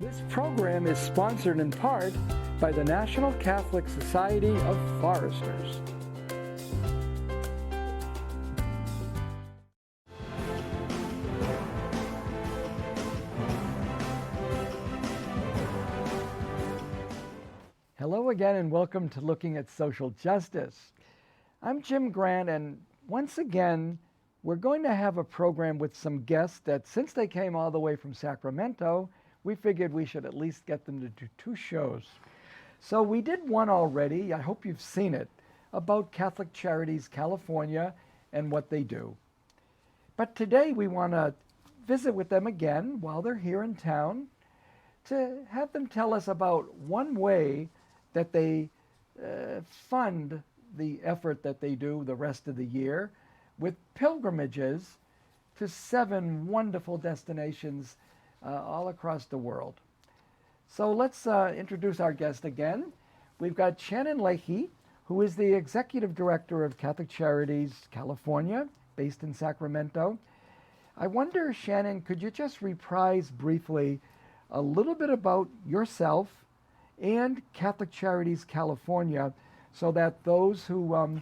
This program is sponsored in part by the National Catholic Society of Foresters. Hello again and welcome to Looking at Social Justice. I'm Jim Grant, and once again we're going to have a program with some guests that, since they came all the way from Sacramento, we figured we should at least get them to do two shows. So we did one already, I hope you've seen it, about Catholic Charities California and what they do. But today we want to visit with them again while they're here in town to have them tell us about one way that they fund the effort that they do the rest of the year with pilgrimages to 7 wonderful destinations all across the world. So let's introduce our guest again. We've got Shannon Lahey, who is the Executive Director of Catholic Charities California, based in Sacramento. I wonder, Shannon, could you just reprise briefly a little bit about yourself and Catholic Charities California so that those who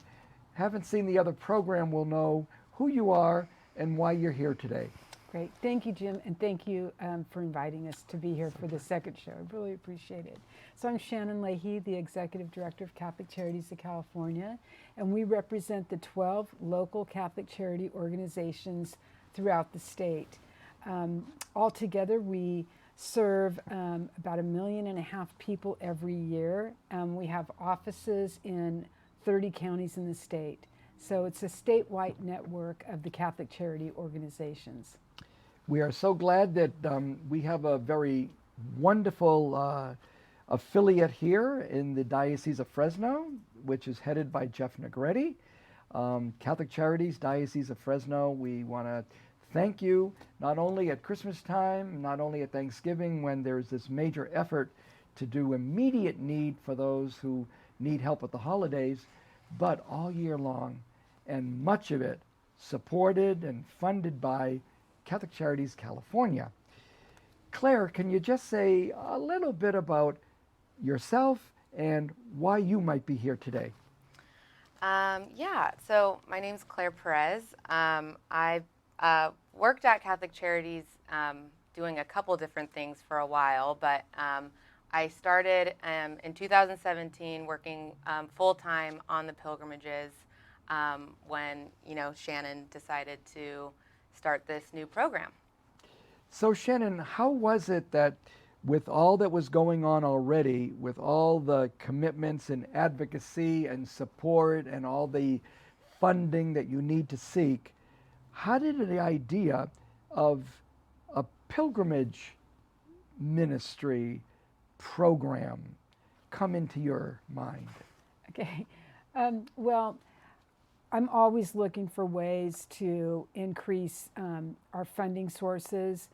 haven't seen the other program will know who you are and why you're here today. Great. Thank you, Jim, and thank you for inviting us to be here for the second show. I really appreciate it. So I'm Shannon Lahey, the Executive Director of Catholic Charities of California, and we represent the 12 local Catholic charity organizations throughout the state. Altogether, we serve about 1.5 million people every year. We have offices in 30 counties in the state. So it's a statewide network of the Catholic charity organizations. We are so glad that we have a very wonderful affiliate here in the Diocese of Fresno, which is headed by Jeff Negretti. Catholic Charities, Diocese of Fresno, we want to thank you not only at Christmas time, not only at Thanksgiving when there's this major effort to do immediate need for those who need help with the holidays, but all year long, and much of it supported and funded by Catholic Charities California. Claire, can you just say a little bit about yourself and why you might be here today? So my name's Claire Perez. I've worked at Catholic Charities doing a couple different things for a while, but I started in 2017 working full-time on the pilgrimages when Shannon decided to start this new program. So Shannon, how was it that with all that was going on already, with all the commitments and advocacy and support and all the funding that you need to seek, how did the idea of a pilgrimage ministry program come into your mind? Okay. Well, I'm always looking for ways to increase our funding sources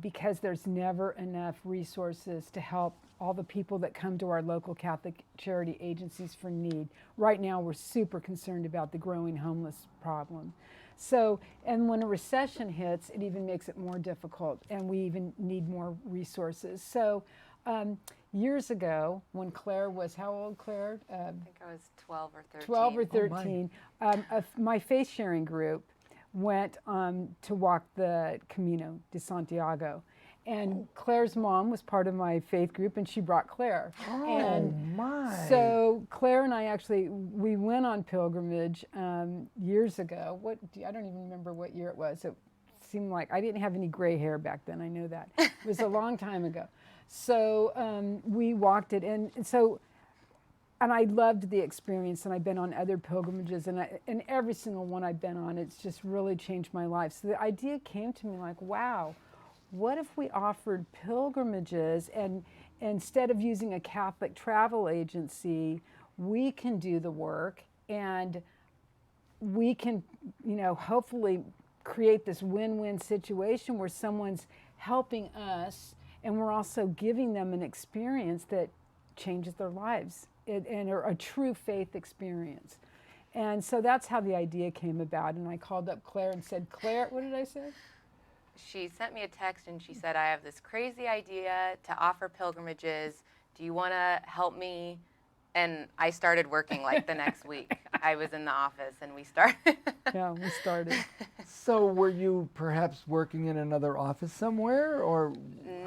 because there's never enough resources to help all the people that come to our local Catholic charity agencies for need. Right now, we're super concerned about the growing homeless problem. So, and when a recession hits, it even makes it more difficult, and we even need more resources. So, years ago, when Claire was, how old, Claire? I think I was 12 or 13. 12 or 13. My faith sharing group went to walk the Camino de Santiago. And Claire's mom was part of my faith group, and she brought Claire. So Claire and I we went on pilgrimage years ago. I don't even remember what year it was. It seemed like I didn't have any gray hair back then. I know that. It was a long time ago. So we walked it, and I loved the experience, and I've been on other pilgrimages, and every single one I've been on, it's just really changed my life. So the idea came to me like, wow, what if we offered pilgrimages, and instead of using a Catholic travel agency, we can do the work, and we can, hopefully create this win-win situation where someone's helping us, and we're also giving them an experience that changes their lives, and a true faith experience. And so that's how the idea came about. And I called up Claire and said, Claire, what did I say? she sent me a text and she said, I have this crazy idea to offer pilgrimages. Do you want to help me? And I started working like the next week. I was in the office and we started. Yeah, we started. So were you perhaps working in another office somewhere, or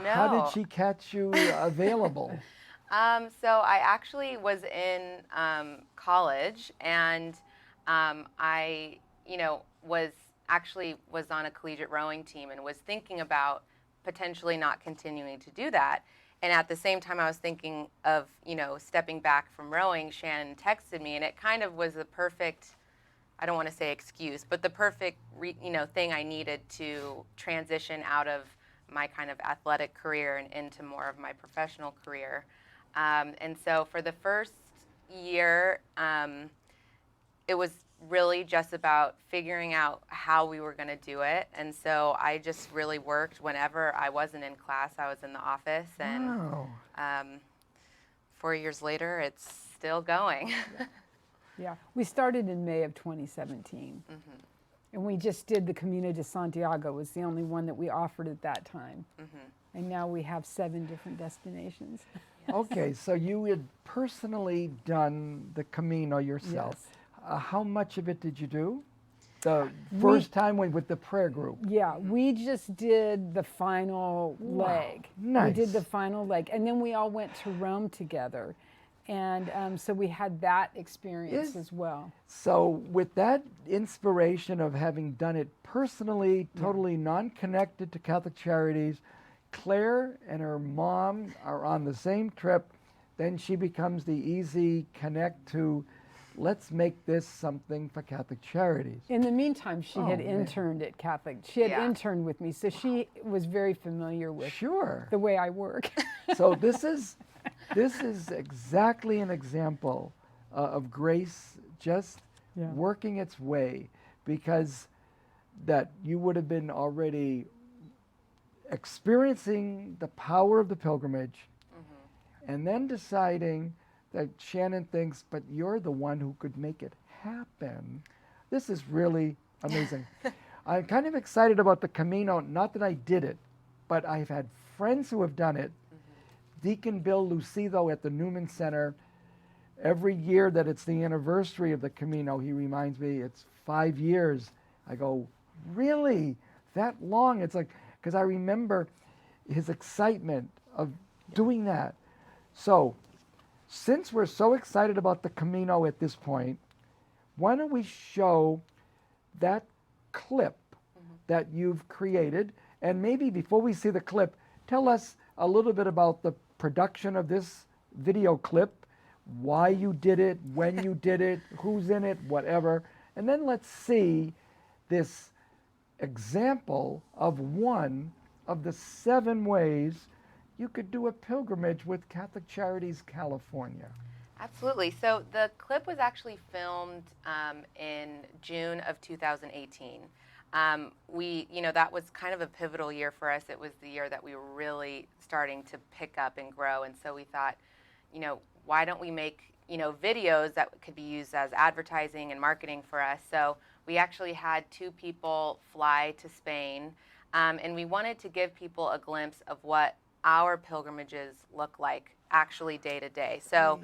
how No. did she catch you available? So I actually was in college, and I, was on a collegiate rowing team and was thinking about potentially not continuing to do that. And at the same time, I was thinking of, stepping back from rowing. Shannon texted me, and it kind of was the perfect, I don't want to say excuse, but the perfect, thing I needed to transition out of my kind of athletic career and into more of my professional career. And so for the first year, it was really just about figuring out how we were going to do it. And so I just really worked whenever I wasn't in class, I was in the office. And Wow. 4 years later, it's still going. Yeah, we started in May of 2017. Mm-hmm. And we just did the Camino de Santiago, was the only one that we offered at that time. Mm-hmm. And now we have 7 different destinations. Okay, so you had personally done the Camino yourself. Yes. How much of it did you do? The first time with the prayer group? Yeah, we just did the final Wow, leg. nice. We did the final leg. And then we all went to Rome together. And so we had that experience Yes. as well. So with that inspiration of having done it personally, totally non-connected to Catholic Charities, Claire and her mom are on the same trip. Then she becomes the easy connect to, let's make this something for Catholic Charities. In the meantime, she had Oh, man. interned at Catholic. She had Yeah. interned with me, so she was very familiar with Sure. the way I work. So this is exactly an example of grace just Yeah. working its way, because that you would have been already experiencing the power of the pilgrimage, and then deciding that Shannon thinks, but you're the one who could make it happen. This is really amazing. I'm kind of excited about the Camino, not that I did it, but I've had friends who have done it. Deacon Bill Lucido at the Newman Center, every year that it's the anniversary of the Camino, he reminds me it's 5 years. I go, really? That long? It's like, because I remember his excitement of doing that. So, since we're so excited about the Camino at this point, why don't we show that clip that you've created? And maybe before we see the clip, tell us a little bit about the production of this video clip, why you did it, when you did it, who's in it, whatever. And then let's see this example of one of the 7 ways you could do a pilgrimage with Catholic Charities California. Absolutely. So the clip was actually filmed in June of 2018. That was kind of a pivotal year for us. It was the year that we were really starting to pick up and grow. And so we thought, why don't we make, videos that could be used as advertising and marketing for us? So we actually had 2 people fly to Spain, and we wanted to give people a glimpse of what our pilgrimages look like actually day to day. So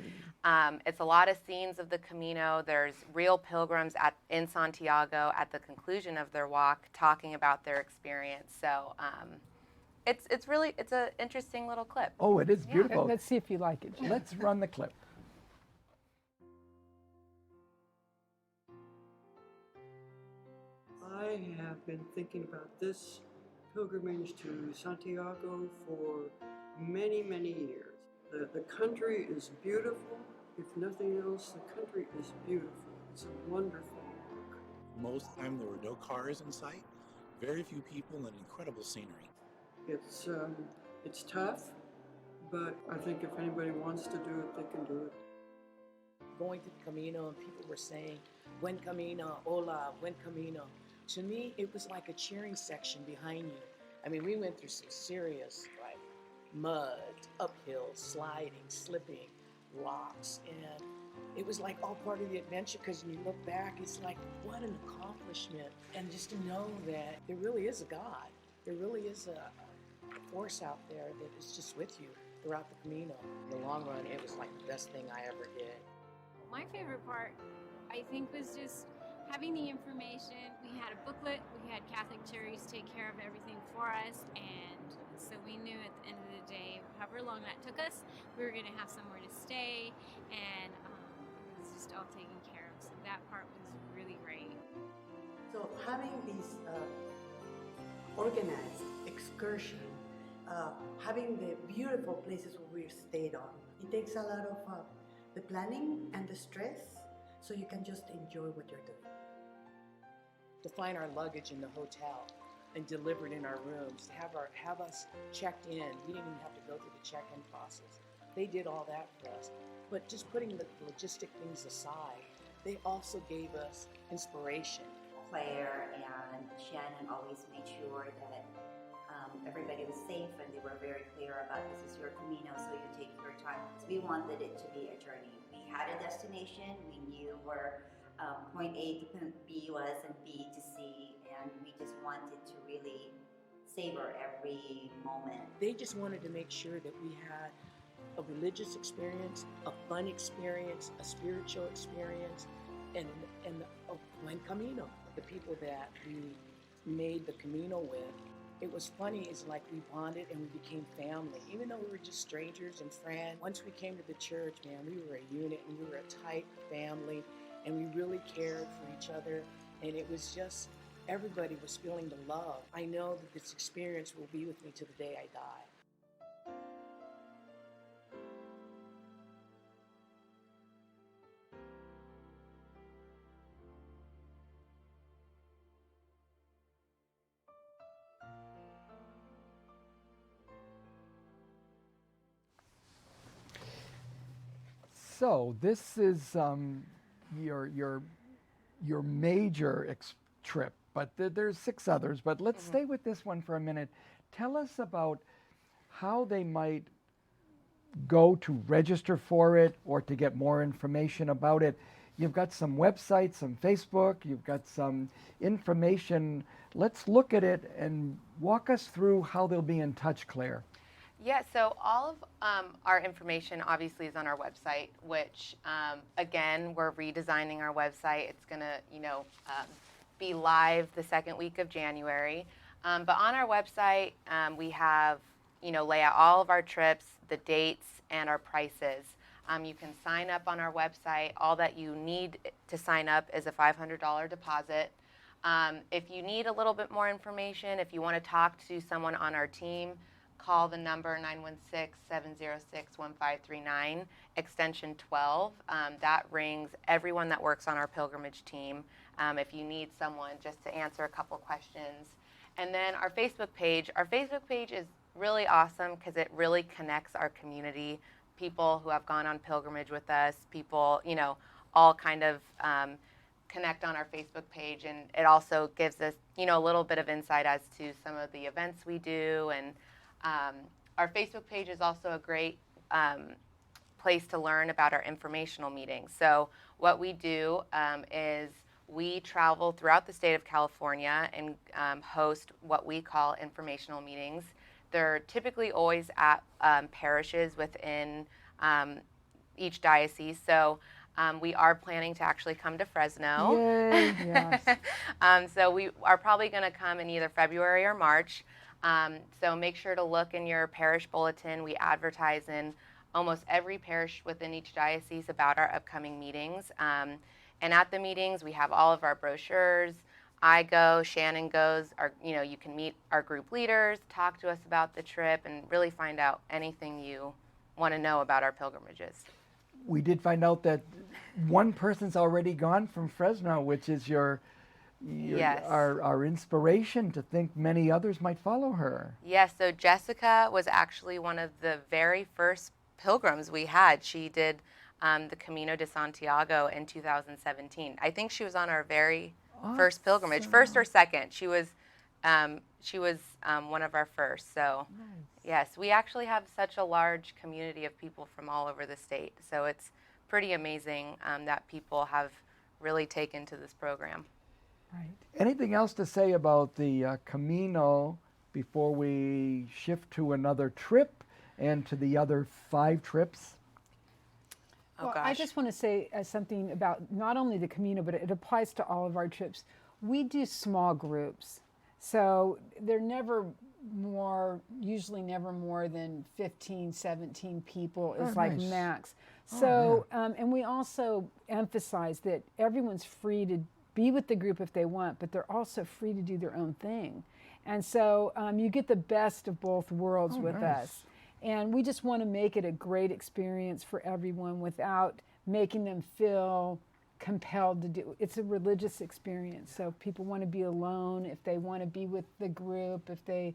it's a lot of scenes of the Camino. There's real pilgrims in Santiago at the conclusion of their walk talking about their experience. So it's an interesting little clip. Oh, it is beautiful. Let's see if you like it, Jim. Let's run the clip. I have been thinking about this pilgrimage to Santiago for many, many years. The country is beautiful. If nothing else, the country is beautiful. It's a wonderful walk. Most of the time there were no cars in sight, very few people, and incredible scenery. It's tough, but I think if anybody wants to do it, they can do it. Going to the Camino and people were saying, "Buen Camino, hola, buen Camino." To me, it was like a cheering section behind you. I mean, we went through some serious, mud, uphill, sliding, slipping, rocks, and it was like all part of the adventure, because when you look back, it's like, what an accomplishment. And just to know that there really is a God there really is a force out there that is just with you throughout the Camino. In the long run, it was like the best thing I ever did. My favorite part, I think, was just having the information. We had a booklet, we had Catholic Charities take care of everything for us, and so we knew at the end of the day, however long that took us, we were going to have somewhere to stay, and it was just all taken care of. So that part was really great. So having these organized excursion, having the beautiful places where we stayed on, it takes a lot of the planning and the stress, so you can just enjoy what you're doing. To find our luggage in the hotel and delivered in our rooms, to have us checked in. We didn't even have to go through the check-in process. They did all that for us. But just putting the logistic things aside, they also gave us inspiration. Claire and Shannon always made sure that everybody was safe, and they were very clear about this is your Camino, so you take your time. So we wanted it to be a journey. We had a destination, we knew where point A to point B was and B to C, and we just wanted to really savor every moment. They just wanted to make sure that we had a religious experience, a fun experience, a spiritual experience, and a buen Camino. The people that we made the Camino with, it was funny, it's like we bonded and we became family. Even though we were just strangers and friends, once we came to the church, man, we were a unit and we were a tight family, and we really cared for each other, and it was just, everybody was feeling the love. I know that this experience will be with me to the day I die. So this is your major trip, but there's 6 others. But let's stay with this one for a minute. Tell us about how they might go to register for it or to get more information about it. You've got some websites, some Facebook, you've got some information. Let's look at it and walk us through how they'll be in touch, Claire. Yeah, so all of our information obviously is on our website, which again, we're redesigning our website. It's going to, be live the second week of January. But on our website, we have, lay out all of our trips, the dates, and our prices. You can sign up on our website. All that you need to sign up is a $500 deposit. If you need a little bit more information, if you want to talk to someone on our team, call the number 916-706-1539, extension 12. That rings everyone that works on our pilgrimage team if you need someone just to answer a couple questions. And then our Facebook page is really awesome because it really connects our community, people who have gone on pilgrimage with us, people, all kind of connect on our Facebook page. And it also gives us, a little bit of insight as to some of the events we do. And our Facebook page is also a great place to learn about our informational meetings. So what we do is we travel throughout the state of California and host what we call informational meetings. They're typically always at parishes within each diocese. So we are planning to actually come to Fresno. Yay, yes. So we are probably going to come in either February or March. So make sure to look in your parish bulletin. We advertise in almost every parish within each diocese about our upcoming meetings. And at the meetings, we have all of our brochures. I go, Shannon goes, you can meet our group leaders, talk to us about the trip, and really find out anything you want to know about our pilgrimages. We did find out that one person's already gone from Fresno, which is Yes. our inspiration to think many others might follow her. Yes, so Jessica was actually one of the very first pilgrims we had. She did the Camino de Santiago in 2017. I think she was on our very first pilgrimage, first or second. She was one of our first. So Nice. yes, we actually have such a large community of people from all over the state. So it's pretty amazing that people have really taken to this program. Right. Anything else to say about the Camino before we shift to another trip and to the other 5 trips? Oh, Well, gosh. I just want to say something about not only the Camino, but it applies to all of our trips. We do small groups. So they're usually never more than 15, 17 people is Oh, like nice. max. Oh, So, and we also emphasize that everyone's free to be with the group if they want, but they're also free to do their own thing. And so you get the best of both worlds Oh, with nice. us. And we just want to make it a great experience for everyone without making them feel compelled to do. It's a religious experience, so people want to be alone if they want to be with the group. If they,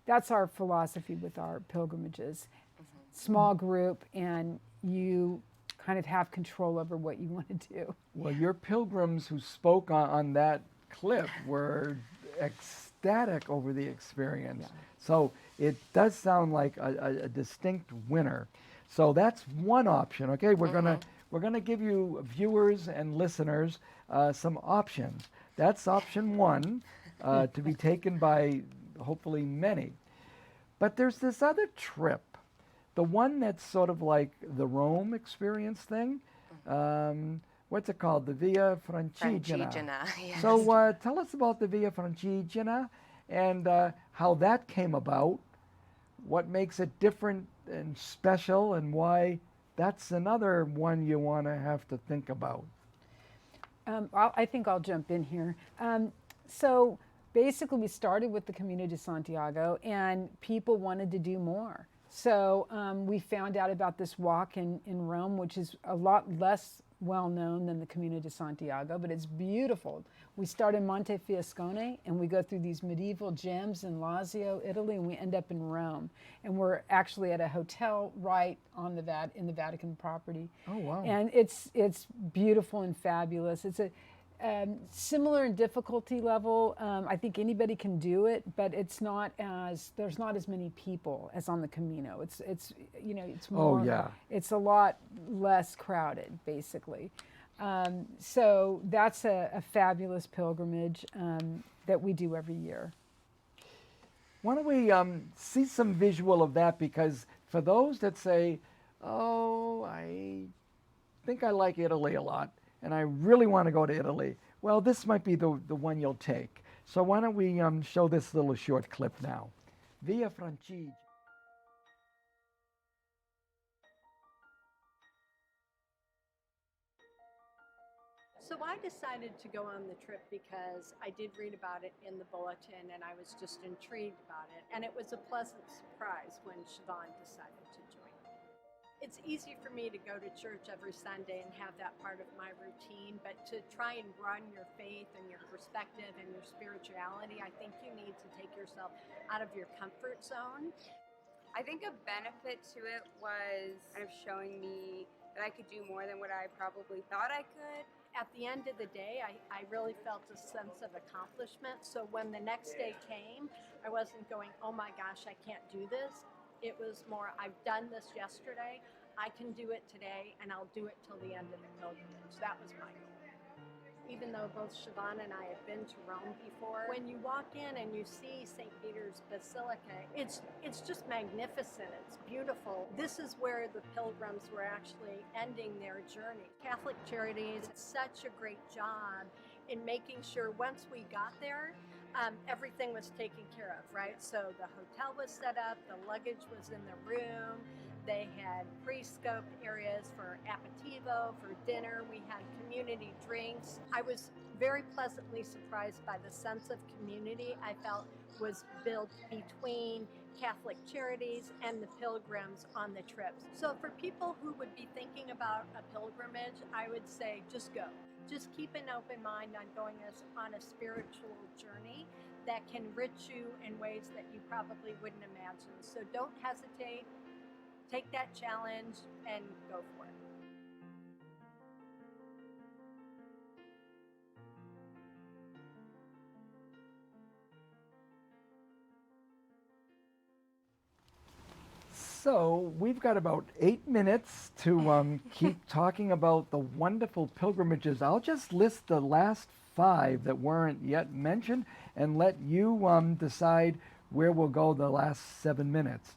that's our philosophy with our pilgrimages. Small group, and you kind of have control over what you want to do. Well, your pilgrims who spoke on that clip were ecstatic over the experience. Yeah. So it does sound like a distinct winner. So that's one option. Okay, we're gonna give you viewers and listeners some options. That's option 1, to be taken by hopefully many. But there's this other trip, the one that's sort of like the Rome experience thing. What's it called? The Via Francigena. Francigena, yes. So tell us about the Via Francigena and how that came about, what makes it different and special, and why that's another one you want to have to think about. I think I'll jump in here. So basically, we started with the Camino de Santiago, and people wanted to do more. So we found out about this walk in Rome, which is a lot less well known than the Camino de Santiago, but it's beautiful. We start in Monte Fiascone, and we go through these medieval gems in Lazio, Italy, and we end up in Rome. And we're actually at a hotel right on in the Vatican property. Oh, wow. And it's beautiful and fabulous. It's a similar in difficulty level. I think anybody can do it, but there's not as many people as on the Camino. It's more. Oh, yeah. It's a lot less crowded, basically. So that's a fabulous pilgrimage that we do every year. Why don't we see some visual of that, because for those that say, oh, I think I like Italy a lot, and I really want to go to Italy, well, this might be the one you'll take. So why don't we show this little short clip now. Via Francigena. So I decided to go on the trip because I did read about it in the bulletin and I was just intrigued about it. And it was a pleasant surprise when Siobhan decided to join. It's easy for me to go to church every Sunday and have that part of my routine, but to try and broaden your faith and your perspective and your spirituality, I think you need to take yourself out of your comfort zone. I think a benefit to it was kind of showing me that I could do more than what I probably thought I could. At the end of the day, I really felt a sense of accomplishment. So when the next day came, I wasn't going, oh my gosh, I can't do this. It was more, I've done this yesterday, I can do it today, and I'll do it till the end of the pilgrimage. That was my goal. Even though both Siobhan and I have been to Rome before, when you walk in and you see St. Peter's Basilica, it's just magnificent. It's beautiful. This is where the pilgrims were actually ending their journey. Catholic Charities did such a great job in making sure once we got there, everything was taken care of, right? So the hotel was set up, the luggage was in the room, they had pre-scoped areas for aperitivo, for dinner, we had community drinks. I was very pleasantly surprised by the sense of community I felt was built between Catholic Charities and the pilgrims on the trips. So for people who would be thinking about a pilgrimage, I would say just go. Just keep an open mind on going on a spiritual journey that can enrich you in ways that you probably wouldn't imagine. So don't hesitate, take that challenge, and go for it. So we've got about 8 minutes to keep talking about the wonderful pilgrimages. I'll just list the last 5 that weren't yet mentioned and let you decide where we'll go the last 7 minutes.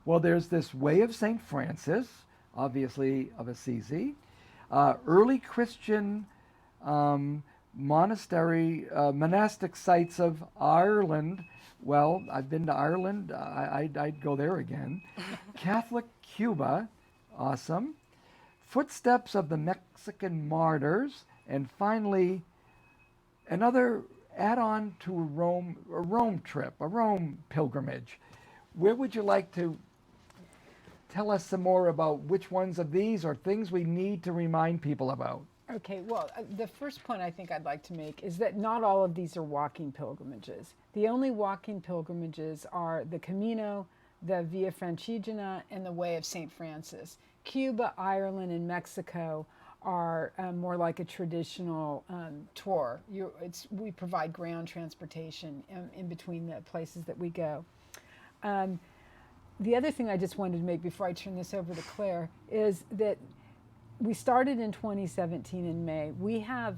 Well, there's this Way of St. Francis, obviously of Assisi, early Christian monastery, monastic sites of Ireland. Well, I've been to Ireland. I'd go there again. Catholic Cuba, awesome. Footsteps of the Mexican martyrs, and finally, another add-on to a Rome trip, a Rome pilgrimage. Where would you like to tell us some more about which ones of these are things we need to remind people about? Okay, well, the first point I think I'd like to make is that not all of these are walking pilgrimages. The only walking pilgrimages are the Camino, the Via Francigena, and the Way of St. Francis. Cuba, Ireland, and Mexico are more like a traditional tour. We provide ground transportation in between the places that we go. The other thing I just wanted to make before I turn this over to Claire is that we started in 2017 in May. We have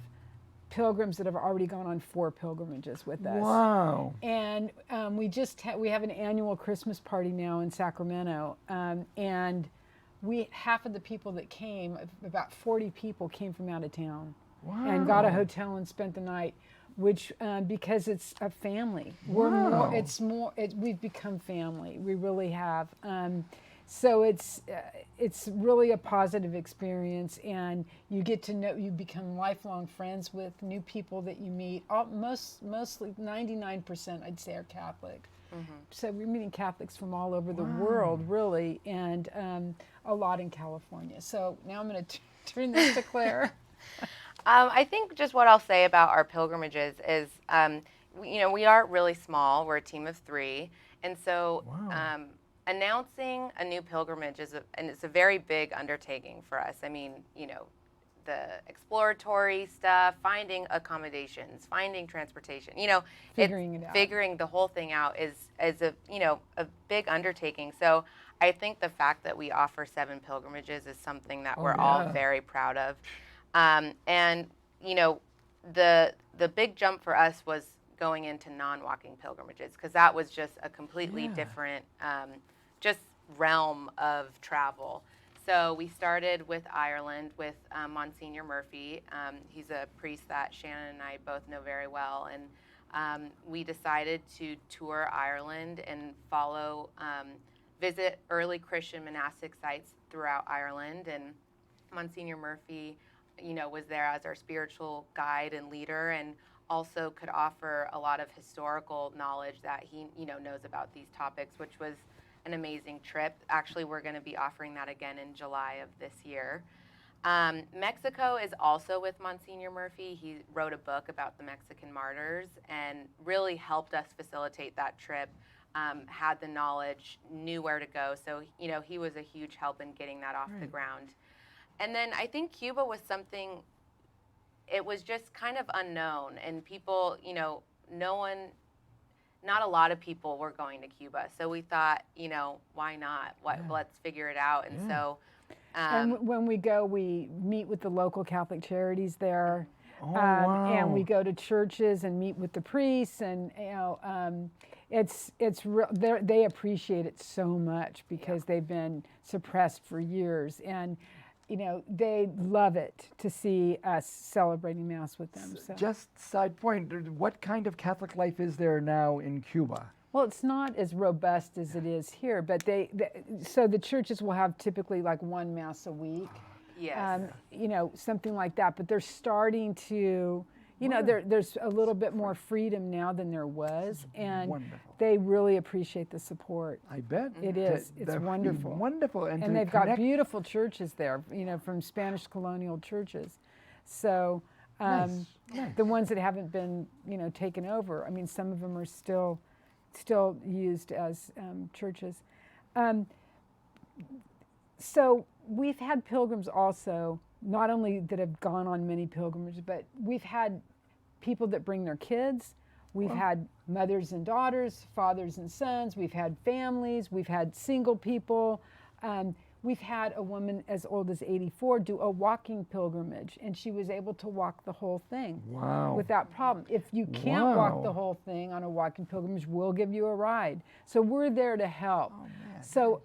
pilgrims that have already gone on 4 pilgrimages with us. Wow. And we have an annual Christmas party now in Sacramento. And half of the people that came, about 40 people, came from out of town. Wow. And got a hotel and spent the night, which because it's a family. Wow. We've become family. We really have. So it's really a positive experience, and you get to know, you become lifelong friends with new people that you meet. Mostly 99%, I'd say, are Catholic. Mm-hmm. So we're meeting Catholics from all over the world, really, and a lot in California. So now I'm going to turn this to Claire. I think just what I'll say about our pilgrimages is, we are really small. We're a team of 3, and so. Wow. Announcing a new pilgrimage it's a very big undertaking for us. I mean, the exploratory stuff, finding accommodations, finding transportation, figuring the whole thing out is a big undertaking. So I think the fact that we offer 7 pilgrimages is something that we're all very proud of. And the big jump for us was going into non-walking pilgrimages, because that was just a completely different just realm of travel. So we started with Ireland with Monsignor Murphy. He's a priest that Shannon and I both know very well, and we decided to tour Ireland and visit early Christian monastic sites throughout Ireland. And Monsignor Murphy, was there as our spiritual guide and leader, and also could offer a lot of historical knowledge that he knows about these topics, which was an amazing trip. Actually, we're going to be offering that again in July of this year. Mexico is also with Monsignor Murphy. He wrote a book about the Mexican martyrs and really helped us facilitate that trip, had the knowledge, knew where to go. So, he was a huge help in getting that off the ground. And then I think Cuba was something, it was just kind of unknown, and people, not a lot of people were going to Cuba. So we thought, why not? Let's figure it out. And so. And when we go, we meet with the local Catholic Charities there. Oh, wow. And we go to churches and meet with the priests, and they appreciate it so much because they've been suppressed for years, and they love it to see us celebrating Mass with them. So. Just side point, what kind of Catholic life is there now in Cuba? Well, it's not as robust as it is here, but so the churches will have typically like 1 Mass a week. Yes. Something like that. But they're starting to, there's a little bit more freedom now than there was, and wonderful. They really appreciate the support. I bet. It is. It's wonderful. Wonderful. And they've got beautiful churches there, from Spanish colonial churches. So Nice. the ones that haven't been, taken over, I mean, some of them are still used as churches. So we've had pilgrims also, not only that have gone on many pilgrimages, but we've had people that bring their kids. We've had mothers and daughters, fathers and sons. We've had families. We've had single people. We've had a woman as old as 84 do a walking pilgrimage, and she was able to walk the whole thing Wow. without problem. If you can't walk the Wow. whole thing on a walking pilgrimage, we'll give you a ride. So we're there to help. Oh, man. So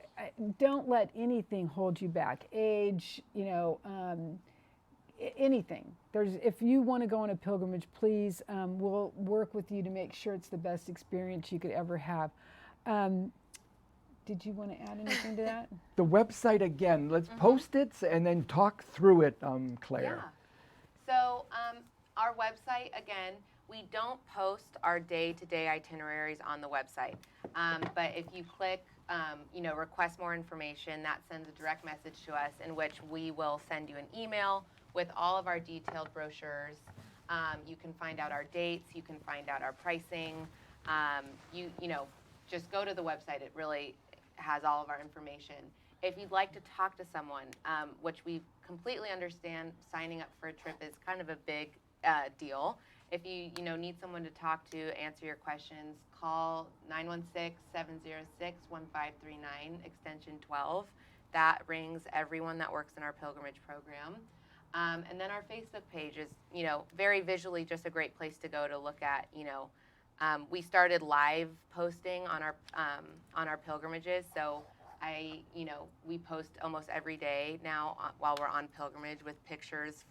don't let anything hold you back. Age, anything. If you want to go on a pilgrimage, please, we'll work with you to make sure it's the best experience you could ever have. Did you want to add anything to that? The website again, let's post it and then talk through it, Claire. Yeah. So our website, again, we don't post our day-to-day itineraries on the website. But if you click, request more information, that sends a direct message to us in which we will send you an email with all of our detailed brochures. You can find out our dates. You can find out our pricing. Just go to the website. It really has all of our information. If you'd like to talk to someone, which we completely understand, signing up for a trip is kind of a big deal. If you need someone to talk to, answer your questions, call 916-706-1539, extension 12. That rings everyone that works in our pilgrimage program. And then our Facebook page is, very visually just a great place to go to look at, we started live posting on our pilgrimages, so we post almost every day now while we're on pilgrimage with pictures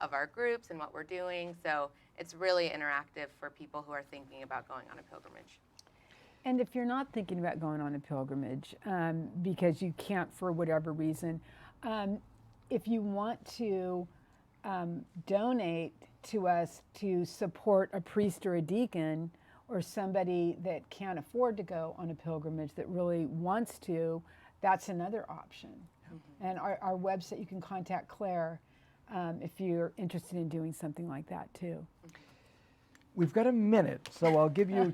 of our groups and what we're doing. So it's really interactive for people who are thinking about going on a pilgrimage. And if you're not thinking about going on a pilgrimage because you can't for whatever reason, if you want to donate to us to support a priest or a deacon or somebody that can't afford to go on a pilgrimage that really wants to, that's another option. Mm-hmm. And our website, you can contact Claire if you're interested in doing something like that too. We've got a minute, so I'll give you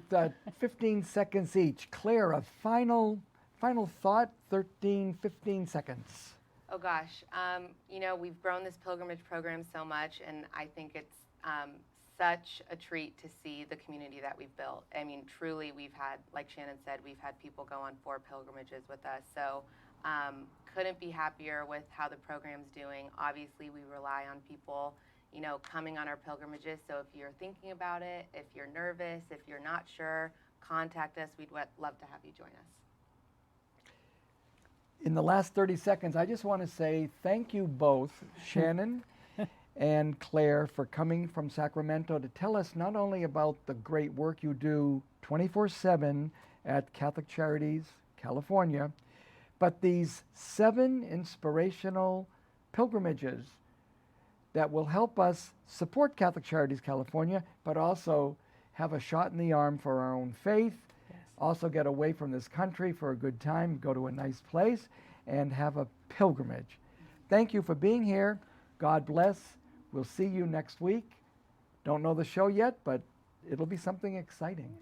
15 seconds each. Claire, a final thought, 15 seconds. Oh gosh, we've grown this pilgrimage program so much, and I think it's such a treat to see the community that we've built. I mean, truly, we've had, like Shannon said, we've had people go on 4 pilgrimages with us. So couldn't be happier with how the program's doing. Obviously, we rely on people, coming on our pilgrimages. So if you're thinking about it, if you're nervous, if you're not sure, contact us. We'd love to have you join us. In the last 30 seconds, I just want to say thank you both, Shannon and Claire, for coming from Sacramento to tell us not only about the great work you do 24/7 at Catholic Charities California, but these 7 inspirational pilgrimages that will help us support Catholic Charities California, but also have a shot in the arm for our own faith, also get away from this country for a good time, go to a nice place, and have a pilgrimage. Thank you for being here. God bless. We'll see you next week. Don't know the show yet, but it'll be something exciting.